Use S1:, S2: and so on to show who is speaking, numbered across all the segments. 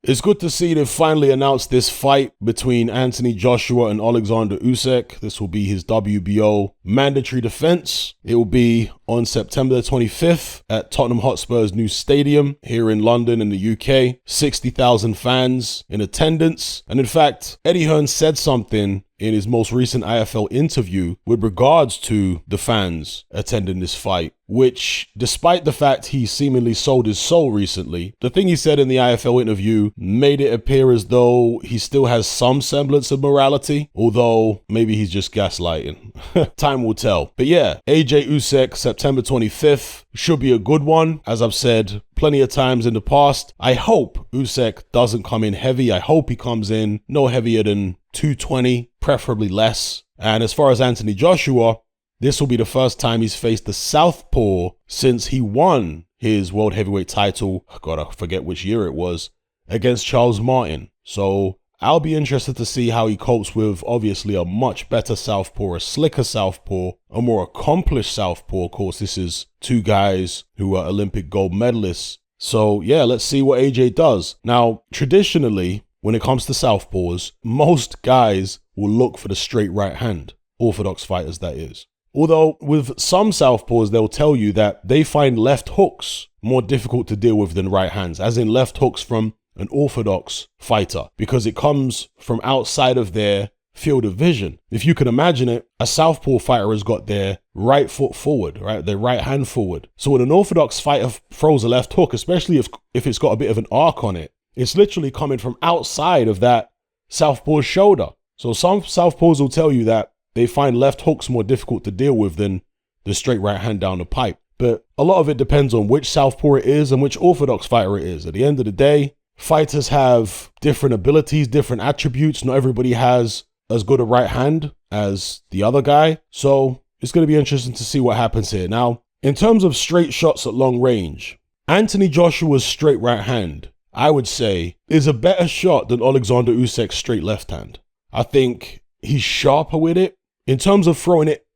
S1: It's good to see they've finally announced this fight between Anthony Joshua and Oleksandr Usyk. This will be his WBO mandatory defense. It will be on September the 25th at Tottenham Hotspur's new stadium here in London in the UK. 60,000 fans in attendance. And in fact, Eddie Hearn said something in his most recent IFL interview with regards to the fans attending this fight, which, despite the fact he seemingly sold his soul recently, the thing he said in the IFL interview made it appear as though he still has some semblance of morality, although maybe he's just gaslighting. Time will tell. But yeah, AJ Usyk, September 25th, should be a good one. As I've said plenty of times in the past, I hope Usyk doesn't come in heavy. I hope he comes in no heavier than 220, preferably less. And as far as Anthony Joshua, this will be the first time he's faced the southpaw since he won his world heavyweight title, God, I forget which year it was, against Charles Martin. So I'll be interested to see how he copes with obviously a much better southpaw, a slicker southpaw, a more accomplished southpaw. Of course, this is two guys who are Olympic gold medalists. So yeah, let's see what AJ does. Now, traditionally, when it comes to southpaws, most guys will look for the straight right hand, orthodox fighters that is. Although with some southpaws, they'll tell you that they find left hooks more difficult to deal with than right hands, as in left hooks from an orthodox fighter, because it comes from outside of their field of vision. If you can imagine it, a southpaw fighter has got their right foot forward, right? Their right hand forward. So when an orthodox fighter throws a left hook, especially if it's got a bit of an arc on it, it's literally coming from outside of that southpaw's shoulder. So some southpaws will tell you that they find left hooks more difficult to deal with than the straight right hand down the pipe. But a lot of it depends on which southpaw it is and which orthodox fighter it is. At the end of the day, fighters have different abilities, different attributes. Not everybody has as good a right hand as the other guy. So it's going to be interesting to see what happens here. Now, in terms of straight shots at long range, Anthony Joshua's straight right hand, I would say, is a better shot than Oleksandr Usyk's straight left hand. I think he's sharper with it in terms of throwing it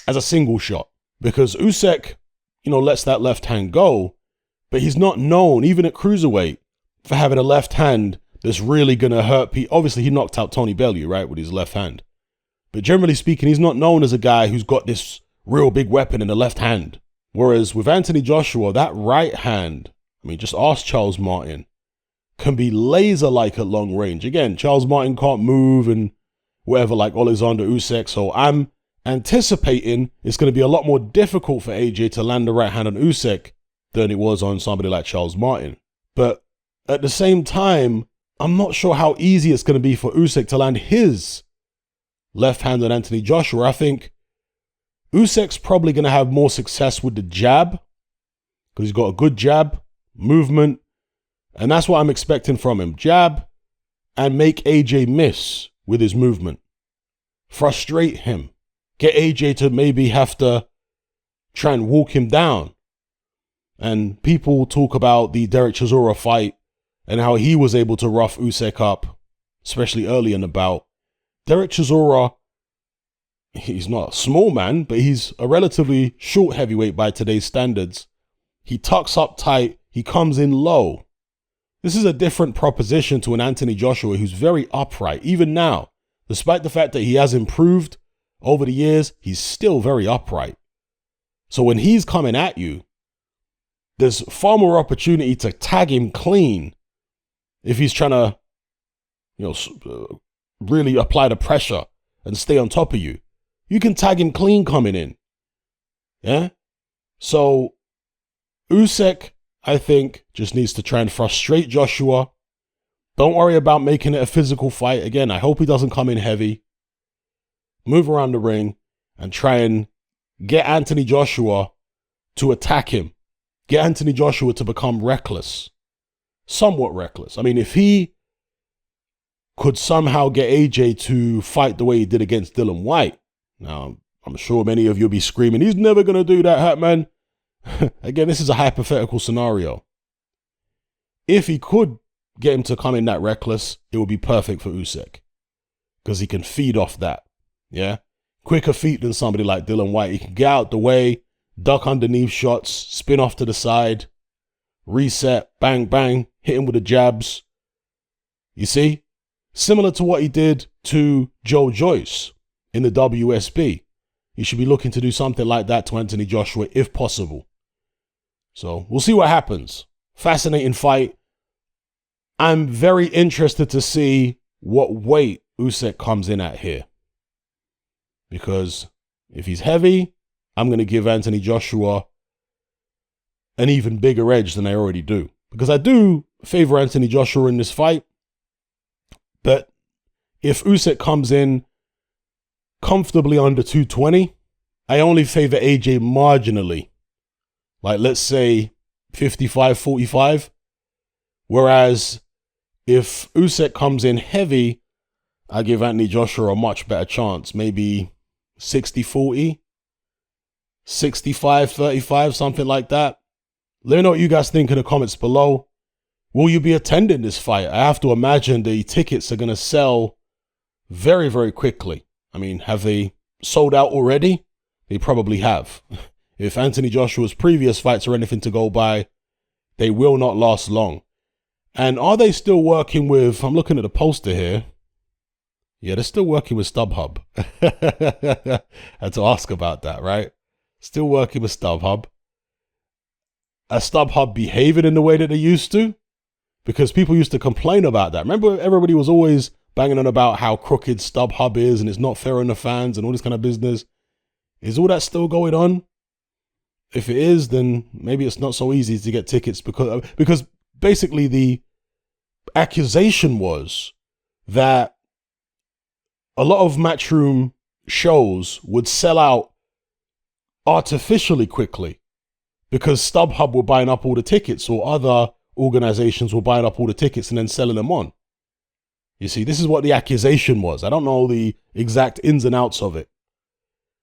S1: as a single shot, because Usyk, lets that left hand go, but he's not known, even at cruiserweight, for having a left hand that's really going to hurt people. Obviously, he knocked out Tony Bellew, right, with his left hand. But generally speaking, he's not known as a guy who's got this real big weapon in the left hand. Whereas with Anthony Joshua, that right hand, just ask Charles Martin, can be laser-like at long range. Again, Charles Martin can't move and whatever like Oleksandr Usyk, so I'm anticipating it's going to be a lot more difficult for AJ to land the right hand on Usyk than it was on somebody like Charles Martin. But at the same time, I'm not sure how easy it's going to be for Usyk to land his left hand on Anthony Joshua. I think Usyk's probably going to have more success with the jab because he's got a good jab, movement, and that's what I'm expecting from him. Jab and make AJ miss with his movement. Frustrate him. Get AJ to maybe have to try and walk him down. And people talk about the Derek Chisora fight and how he was able to rough Usyk up, especially early in the bout. Derek Chisora, he's not a small man, but he's a relatively short heavyweight by today's standards. He tucks up tight. He comes in low. This is a different proposition to an Anthony Joshua who's very upright. Even now, despite the fact that he has improved over the years, he's still very upright. So when he's coming at you, there's far more opportunity to tag him clean if he's trying to, really apply the pressure and stay on top of you. You can tag him clean coming in. Yeah? So Usyk, I think, just needs to try and frustrate Joshua. Don't worry about making it a physical fight. Again, I hope he doesn't come in heavy. Move around the ring and try and get Anthony Joshua to attack him. Get Anthony Joshua to become reckless. Somewhat reckless. If he could somehow get AJ to fight the way he did against Dillian Whyte. Now, I'm sure many of you will be screaming, he's never going to do that, Hatman. Again, this is a hypothetical scenario. If he could get him to come in that reckless, it would be perfect for Usyk because he can feed off that. Yeah, quicker feet than somebody like Dillian Whyte. He can get out the way, duck underneath shots, spin off to the side, reset, bang, bang, hit him with the jabs, You see? Similar to what he did to Joe Joyce in the WSB. He should be looking to do something like that to Anthony Joshua if possible. So we'll see what happens. Fascinating fight. I'm very interested to see what weight Usyk comes in at here. Because if he's heavy, I'm going to give Anthony Joshua an even bigger edge than I already do. Because I do favor Anthony Joshua in this fight. But if Usyk comes in comfortably under 220, I only favor AJ marginally. Like, let's say 55-45. Whereas if Usyk comes in heavy, I give Anthony Joshua a much better chance. Maybe 60-40, 65-35, something like that. Let me know what you guys think in the comments below. Will you be attending this fight? I have to imagine the tickets are going to sell very, very quickly. I mean, have they sold out already? They probably have. If Anthony Joshua's previous fights are anything to go by, they will not last long. And are they still working with, I'm looking at the poster here. Yeah, they're still working with StubHub. I had to ask about that, right? Still working with StubHub. Are StubHub behaving in the way that they used to? Because people used to complain about that. Remember, everybody was always banging on about how crooked StubHub is and it's not fair on the fans and all this kind of business. Is all that still going on? If it is, then maybe it's not so easy to get tickets because basically the accusation was that a lot of Matchroom shows would sell out artificially quickly because StubHub were buying up all the tickets or other organizations were buying up all the tickets and then selling them on. You see, this is what the accusation was. I don't know the exact ins and outs of it.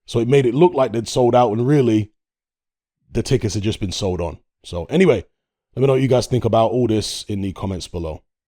S1: So it made it look like they'd sold out when really the tickets had just been sold on. So anyway, let me know what you guys think about all this in the comments below.